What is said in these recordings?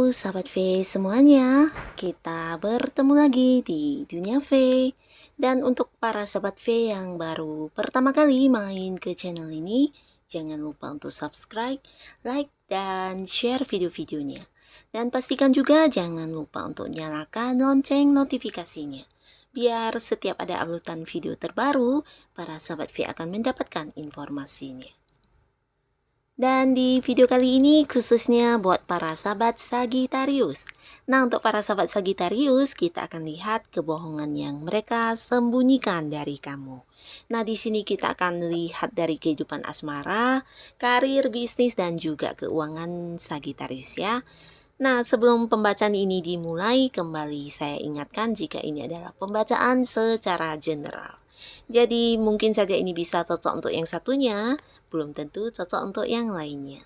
sahabat V semuanya, kita bertemu lagi di Dunia V. Dan untuk para sahabat V yang baru pertama kali main ke channel ini, jangan lupa untuk subscribe, like, dan share video-videonya. Dan pastikan juga jangan lupa untuk nyalakan lonceng notifikasinya. Biar setiap ada uploadan video terbaru, para sahabat V akan mendapatkan informasinya. Dan di video kali ini khususnya buat para sahabat Sagittarius. Nah, untuk para sahabat Sagittarius, kita akan lihat kebohongan yang mereka sembunyikan dari kamu. Nah, di sini kita akan lihat dari kehidupan asmara, karir, bisnis, dan juga keuangan Sagittarius ya. Nah, sebelum pembacaan ini dimulai, kembali saya ingatkan jika ini adalah pembacaan secara general. Jadi mungkin saja ini bisa cocok untuk yang satunya, belum tentu cocok untuk yang lainnya.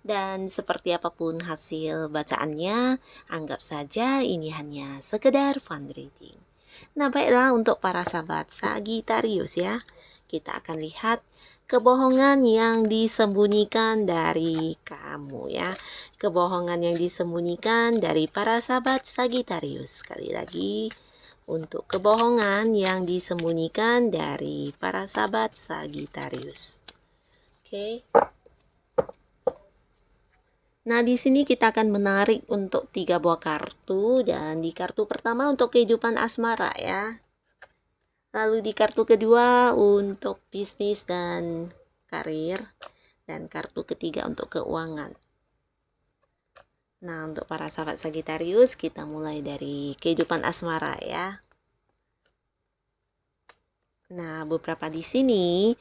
Dan seperti apapun hasil bacaannya, anggap saja ini hanya sekedar fun reading. Nah, baiklah untuk para sahabat Sagittarius ya, kita akan lihat kebohongan yang disembunyikan dari kamu ya. Kebohongan yang disembunyikan dari para sahabat Sagittarius. Sekali lagi, untuk kebohongan yang disembunyikan dari para sahabat Sagittarius. Oke. Nah, di sini kita akan menarik untuk 3 buah kartu, dan di kartu pertama untuk kehidupan asmara ya. Lalu di kartu kedua untuk bisnis dan karir, dan kartu ketiga untuk keuangan. Nah, untuk para sahabat Sagittarius, kita mulai dari kehidupan asmara ya. Nah, beberapa di sini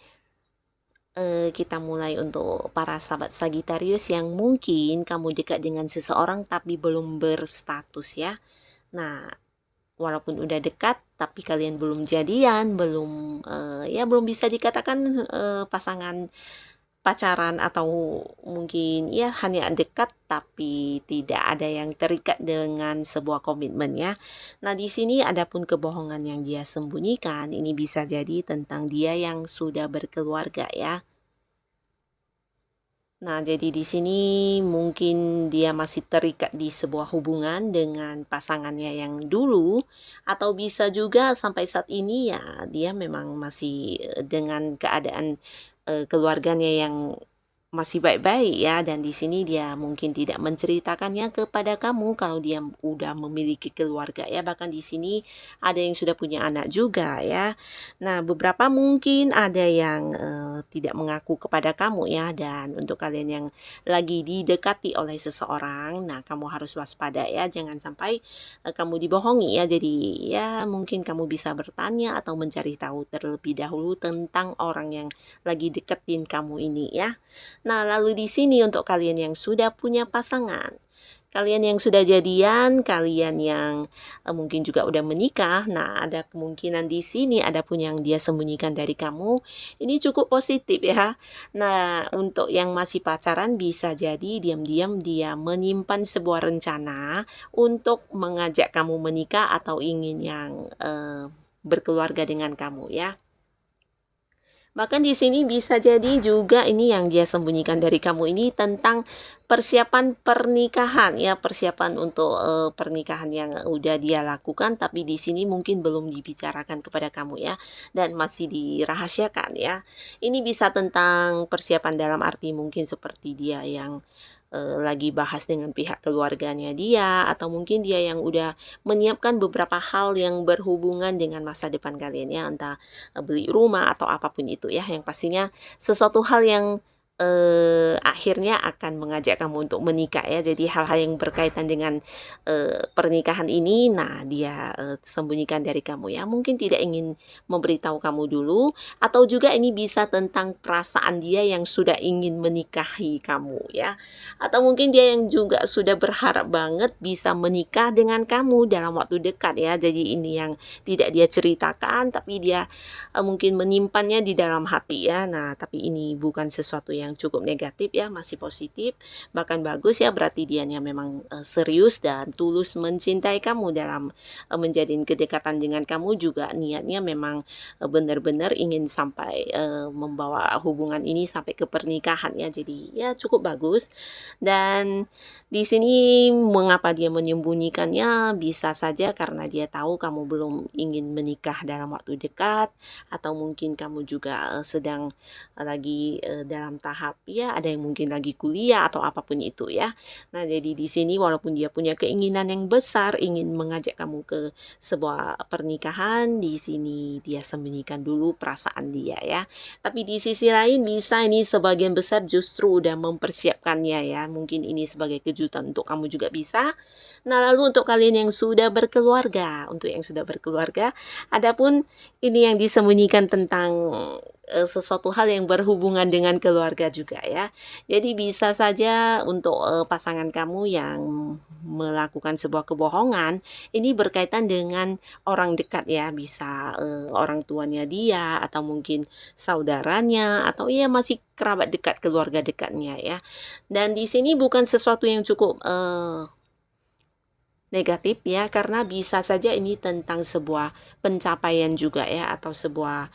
kita mulai untuk para sahabat Sagittarius yang mungkin kamu dekat dengan seseorang tapi belum berstatus ya. Nah, walaupun udah dekat tapi kalian belum jadian, belum belum bisa dikatakan pasangan pacaran, atau mungkin ya hanya dekat tapi tidak ada yang terikat dengan sebuah komitmen ya. Nah, di sini adapun kebohongan yang dia sembunyikan ini bisa jadi tentang dia yang sudah berkeluarga ya. Nah, jadi di sini mungkin dia masih terikat di sebuah hubungan dengan pasangannya yang dulu, atau bisa juga sampai saat ini ya dia memang masih dengan keadaan keluarganya yang masih baik-baik ya, dan di sini dia mungkin tidak menceritakannya kepada kamu kalau dia udah memiliki keluarga ya. Bahkan di sini ada yang sudah punya anak juga ya. Nah, beberapa mungkin ada yang tidak mengaku kepada kamu ya. Dan untuk kalian yang lagi didekati oleh seseorang, nah kamu harus waspada ya, jangan sampai kamu dibohongi ya. Jadi ya mungkin kamu bisa bertanya atau mencari tahu terlebih dahulu tentang orang yang lagi deketin kamu ini ya. Nah, lalu di sini untuk kalian yang sudah punya pasangan, kalian yang sudah jadian, kalian yang mungkin juga udah menikah, nah ada kemungkinan di sini ada pun yang dia sembunyikan dari kamu. Ini cukup positif ya. Nah, untuk yang masih pacaran bisa jadi diam-diam dia menyimpan sebuah rencana untuk mengajak kamu menikah atau ingin yang berkeluarga dengan kamu ya. Bahkan di sini bisa jadi juga ini yang dia sembunyikan dari kamu ini tentang persiapan pernikahan ya, persiapan untuk pernikahan yang udah dia lakukan tapi di sini mungkin belum dibicarakan kepada kamu ya, dan masih dirahasiakan ya. Ini bisa tentang persiapan dalam arti mungkin seperti dia yang lagi bahas dengan pihak keluarganya dia, atau mungkin dia yang udah menyiapkan beberapa hal yang berhubungan dengan masa depan kalian ya, entah beli rumah atau apapun itu ya, yang pastinya sesuatu hal yang akhirnya akan mengajak kamu untuk menikah ya. Jadi hal-hal yang berkaitan dengan pernikahan ini, nah dia sembunyikan dari kamu ya, mungkin tidak ingin memberitahu kamu dulu, atau juga ini bisa tentang perasaan dia yang sudah ingin menikahi kamu ya, atau mungkin dia yang juga sudah berharap banget bisa menikah dengan kamu dalam waktu dekat ya. Jadi ini yang tidak dia ceritakan tapi dia mungkin menyimpannya di dalam hati ya. Nah, tapi ini bukan sesuatu yang yang cukup negatif ya, masih positif, bahkan bagus ya, berarti dianya memang, serius dan tulus mencintai kamu dalam, menjalin kedekatan dengan kamu juga niatnya memang, benar-benar ingin sampai, membawa hubungan ini sampai ke pernikahan ya. Jadi ya cukup bagus dan di sini mengapa dia menyembunyikannya, bisa saja karena dia tahu kamu belum ingin menikah dalam waktu dekat, atau mungkin kamu juga, sedang lagi, dalam tahap ya ada yang mungkin lagi kuliah atau apapun itu ya. Nah, jadi di sini walaupun dia punya keinginan yang besar ingin mengajak kamu ke sebuah pernikahan, di sini dia sembunyikan dulu perasaan dia ya. Tapi di sisi lain bisa ini sebagian besar justru udah mempersiapkannya ya, mungkin ini sebagai kejutan untuk kamu juga bisa. Nah, lalu untuk kalian yang sudah berkeluarga, untuk yang sudah berkeluarga, adapun ini yang disembunyikan tentang, sesuatu hal yang berhubungan dengan keluarga juga ya. Jadi bisa saja untuk, pasangan kamu yang melakukan sebuah kebohongan, ini berkaitan dengan orang dekat ya, bisa, orang tuanya dia atau mungkin saudaranya atau ya masih kerabat dekat, keluarga dekatnya ya. Dan di sini bukan sesuatu yang cukup, negatif ya, karena bisa saja ini tentang sebuah pencapaian juga ya, atau sebuah,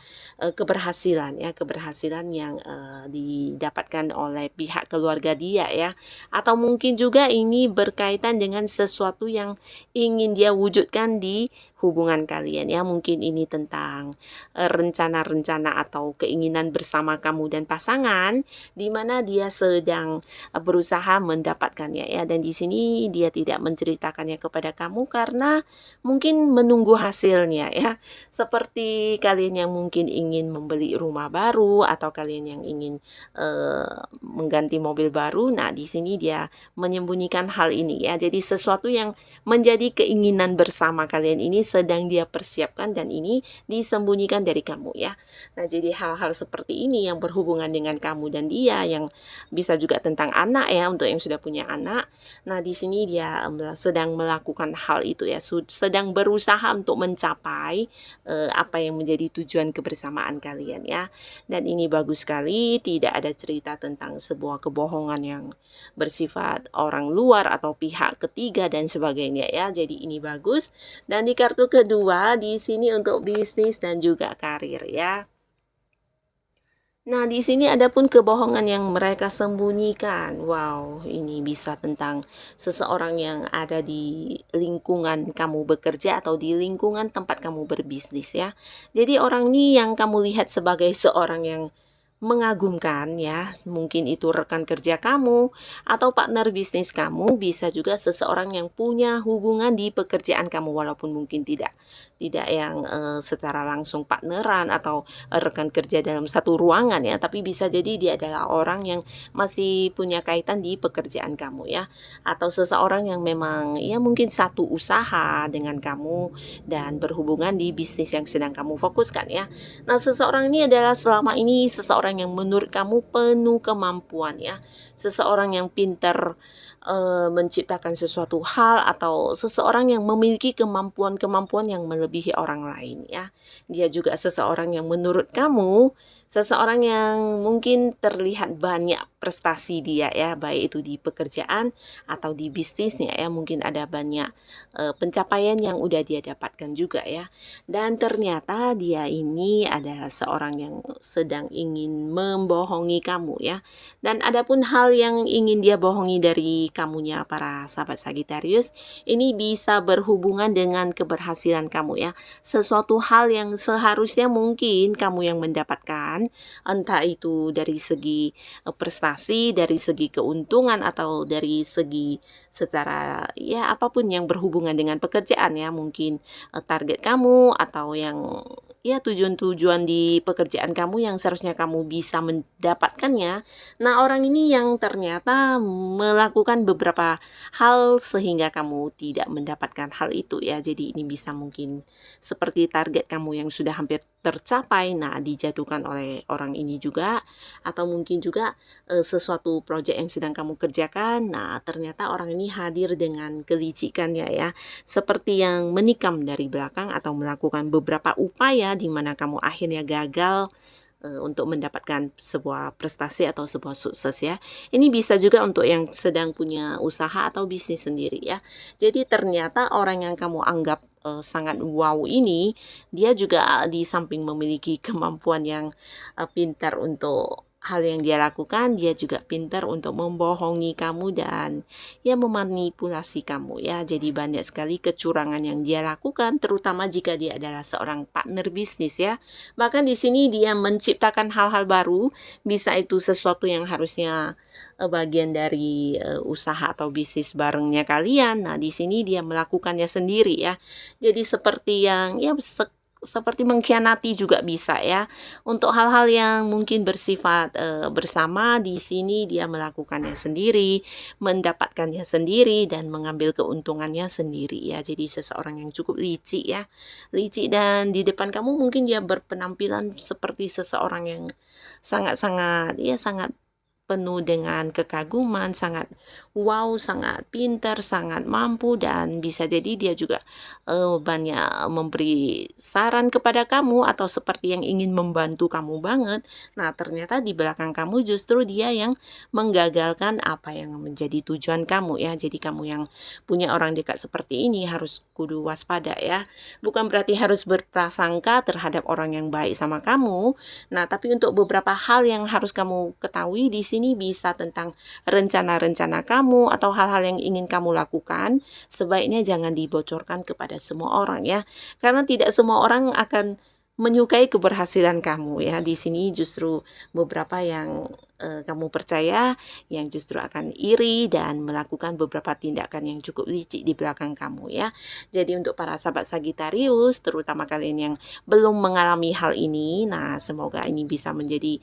keberhasilan ya, keberhasilan yang, didapatkan oleh pihak keluarga dia ya. Atau mungkin juga ini berkaitan dengan sesuatu yang ingin dia wujudkan di hubungan kalian ya. Mungkin ini tentang, rencana-rencana atau keinginan bersama kamu dan pasangan, di mana dia sedang berusaha mendapatkannya ya, dan di sini dia tidak menceritakannya kepada kamu karena mungkin menunggu hasilnya ya. Seperti kalian yang mungkin ingin membeli rumah baru atau kalian yang ingin, mengganti mobil baru. Nah, di sini dia menyembunyikan hal ini ya. Jadi sesuatu yang menjadi keinginan bersama kalian ini sedang dia persiapkan dan ini disembunyikan dari kamu ya. Nah, jadi hal-hal seperti ini yang berhubungan dengan kamu dan dia, yang bisa juga tentang anak ya, untuk yang sudah punya anak. Nah, di sini dia sedang melakukan hal itu ya, sedang berusaha untuk mencapai apa yang menjadi tujuan kebersamaan kalian ya. Dan ini bagus sekali, tidak ada cerita tentang sebuah kebohongan yang bersifat orang luar atau pihak ketiga dan sebagainya ya. Jadi ini bagus. Dan di kartu kedua di sini untuk bisnis dan juga karir ya. Nah, di sini ada pun kebohongan yang mereka sembunyikan. Wow, ini bisa tentang seseorang yang ada di lingkungan kamu bekerja atau di lingkungan tempat kamu berbisnis ya. Jadi orang ini yang kamu lihat sebagai seorang yang mengagumkan ya, mungkin itu rekan kerja kamu atau partner bisnis kamu, bisa juga seseorang yang punya hubungan di pekerjaan kamu walaupun mungkin tidak yang, secara langsung partneran atau, rekan kerja dalam satu ruangan ya, tapi bisa jadi dia adalah orang yang masih punya kaitan di pekerjaan kamu ya, atau seseorang yang memang ya mungkin satu usaha dengan kamu dan berhubungan di bisnis yang sedang kamu fokuskan ya. Nah, seseorang ini adalah selama ini seseorang yang menurut kamu penuh kemampuan ya, seseorang yang pintar, menciptakan sesuatu hal atau seseorang yang memiliki kemampuan-kemampuan yang melebihi orang lain ya. Dia juga seseorang yang menurut kamu, seseorang yang mungkin terlihat banyak prestasi dia ya, baik itu di pekerjaan atau di bisnisnya ya, mungkin ada banyak, pencapaian yang udah dia dapatkan juga ya. Dan ternyata dia ini adalah seorang yang sedang ingin membohongi kamu ya. Dan adapun hal yang ingin dia bohongi dari kamunya para sahabat Sagittarius, ini bisa berhubungan dengan keberhasilan kamu ya. Sesuatu hal yang seharusnya mungkin kamu yang mendapatkan, entah itu dari segi prestasi, dari segi keuntungan atau dari segi secara ya apapun yang berhubungan dengan pekerjaan ya, mungkin target kamu atau yang ya tujuan-tujuan di pekerjaan kamu yang seharusnya kamu bisa mendapatkannya. Nah, orang ini yang ternyata melakukan beberapa hal sehingga kamu tidak mendapatkan hal itu ya. Jadi ini bisa mungkin seperti target kamu yang sudah hampir tercapai, nah dijatuhkan oleh orang ini juga, atau mungkin juga sesuatu proyek yang sedang kamu kerjakan, nah ternyata orang ini hadir dengan kelicikannya ya, seperti yang menikam dari belakang atau melakukan beberapa upaya di mana kamu akhirnya gagal untuk mendapatkan sebuah prestasi atau sebuah sukses ya. Ini bisa juga untuk yang sedang punya usaha atau bisnis sendiri ya. Jadi ternyata orang yang kamu anggap, sangat wow ini, dia juga di samping memiliki kemampuan yang, pintar untuk hal yang dia lakukan, dia juga pintar untuk membohongi kamu dan ya memanipulasi kamu ya. Jadi banyak sekali kecurangan yang dia lakukan, terutama jika dia adalah seorang partner bisnis ya. Bahkan di sini dia menciptakan hal-hal baru, bisa itu sesuatu yang harusnya bagian dari usaha atau bisnis barengnya kalian. Nah, di sini dia melakukannya sendiri ya. Jadi seperti yang ya seperti mengkhianati juga bisa ya. Untuk hal-hal yang mungkin bersifat bersama, di sini dia melakukannya sendiri, mendapatkannya sendiri dan mengambil keuntungannya sendiri ya. Jadi seseorang yang cukup licik ya. Licik dan di depan kamu mungkin dia berpenampilan seperti seseorang yang sangat-sangat ya sangat penuh dengan kekaguman, sangat wow, sangat pintar, sangat mampu dan bisa jadi dia juga banyak memberi saran kepada kamu atau seperti yang ingin membantu kamu banget. Nah, ternyata di belakang kamu justru dia yang menggagalkan apa yang menjadi tujuan kamu ya. Jadi kamu yang punya orang dekat seperti ini harus kudu waspada ya. Bukan berarti harus berprasangka terhadap orang yang baik sama kamu. Nah, tapi untuk beberapa hal yang harus kamu ketahui di sini bisa tentang rencana-rencana kamu atau hal-hal yang ingin kamu lakukan, sebaiknya jangan dibocorkan kepada semua orang ya. Karena tidak semua orang akan menyukai keberhasilan kamu ya. Di sini justru beberapa yang kamu percaya yang justru akan iri dan melakukan beberapa tindakan yang cukup licik di belakang kamu ya. Jadi untuk para sahabat Sagitarius, terutama kalian yang belum mengalami hal ini, nah semoga ini bisa menjadi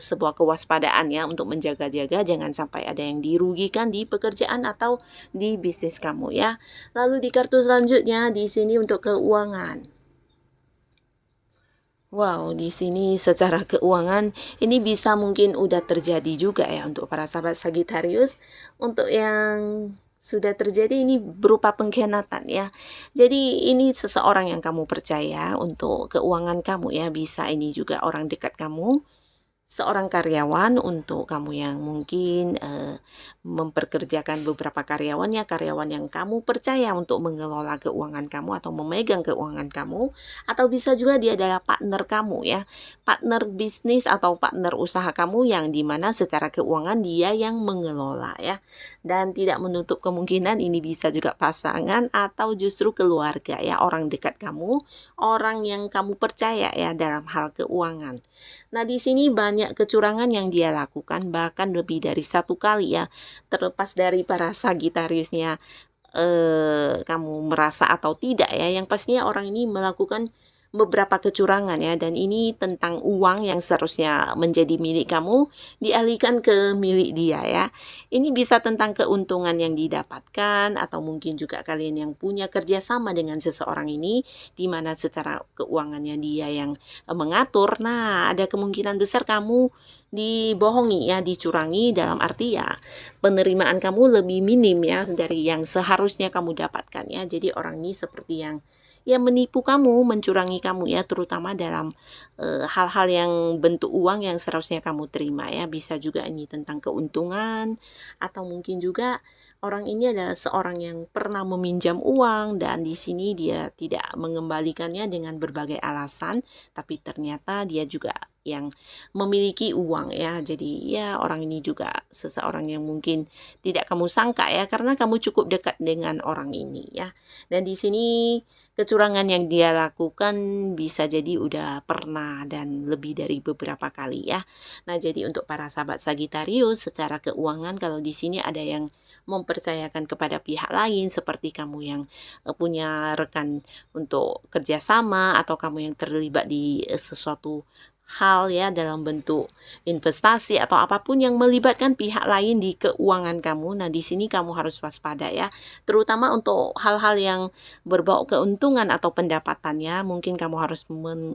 sebuah kewaspadaan ya untuk menjaga-jaga jangan sampai ada yang dirugikan di pekerjaan atau di bisnis kamu ya. Lalu di kartu selanjutnya di sini untuk keuangan. Wow, di sini secara keuangan ini bisa mungkin udah terjadi juga ya untuk para sahabat Sagitarius. Untuk yang sudah terjadi ini berupa pengkhianatan ya. Jadi ini seseorang yang kamu percaya untuk keuangan kamu ya, bisa ini juga orang dekat kamu, seorang karyawan untuk kamu yang mungkin memperkerjakan beberapa karyawannya, karyawan yang kamu percaya untuk mengelola keuangan kamu atau memegang keuangan kamu, atau bisa juga dia adalah partner kamu ya, partner bisnis atau partner usaha kamu yang dimana secara keuangan dia yang mengelola ya, dan tidak menutup kemungkinan ini bisa juga pasangan atau justru keluarga ya, orang dekat kamu, orang yang kamu percaya ya dalam hal keuangan. Nah, di sini banyak kecurangan yang dia lakukan, bahkan lebih dari satu kali ya. Terlepas dari para Sagitariusnya kamu merasa atau tidak ya, yang pastinya orang ini melakukan beberapa kecurangan ya, dan ini tentang uang yang seharusnya menjadi milik kamu dialihkan ke milik dia ya. Ini bisa tentang keuntungan yang didapatkan atau mungkin juga kalian yang punya kerjasama dengan seseorang ini di mana secara keuangannya dia yang mengatur. Nah, ada kemungkinan besar kamu dibohongi ya, dicurangi dalam arti ya penerimaan kamu lebih minim ya dari yang seharusnya kamu dapatkan ya. Jadi orang ini seperti yang ya menipu kamu, mencurangi kamu ya, terutama dalam hal-hal yang bentuk uang yang seharusnya kamu terima ya. Bisa juga ini tentang keuntungan atau mungkin juga orang ini adalah seorang yang pernah meminjam uang dan di sini dia tidak mengembalikannya dengan berbagai alasan, tapi ternyata dia juga yang memiliki uang ya. Jadi ya orang ini juga seseorang yang mungkin tidak kamu sangka ya karena kamu cukup dekat dengan orang ini ya. Dan di sini kecurangan yang dia lakukan bisa jadi udah pernah dan lebih dari beberapa kali ya. Nah, jadi untuk para sahabat Sagitarius secara keuangan kalau di sini ada yang mempercayakan kepada pihak lain seperti kamu yang punya rekan untuk kerjasama atau kamu yang terlibat di sesuatu hal ya dalam bentuk investasi atau apapun yang melibatkan pihak lain di keuangan kamu. Nah, di sini kamu harus waspada ya, terutama untuk hal-hal yang berbau keuntungan atau pendapatannya. Mungkin kamu harus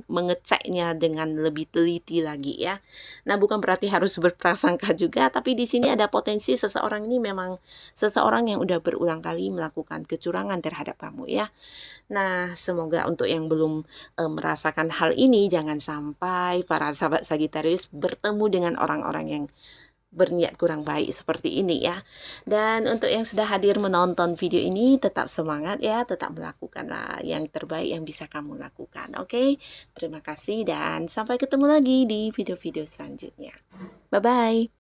mengeceknya dengan lebih teliti lagi ya. Nah, bukan berarti harus berprasangka juga, tapi di sini ada potensi seseorang ini memang seseorang yang udah berulang kali melakukan kecurangan terhadap kamu ya. Nah, semoga untuk yang belum merasakan hal ini jangan sampai sampai para sahabat Sagitarius bertemu dengan orang-orang yang berniat kurang baik seperti ini ya. Dan untuk yang sudah hadir menonton video ini, tetap semangat ya, tetap melakukanlah yang terbaik yang bisa kamu lakukan. Oke, terima kasih dan sampai ketemu lagi di video-video selanjutnya. Bye-bye.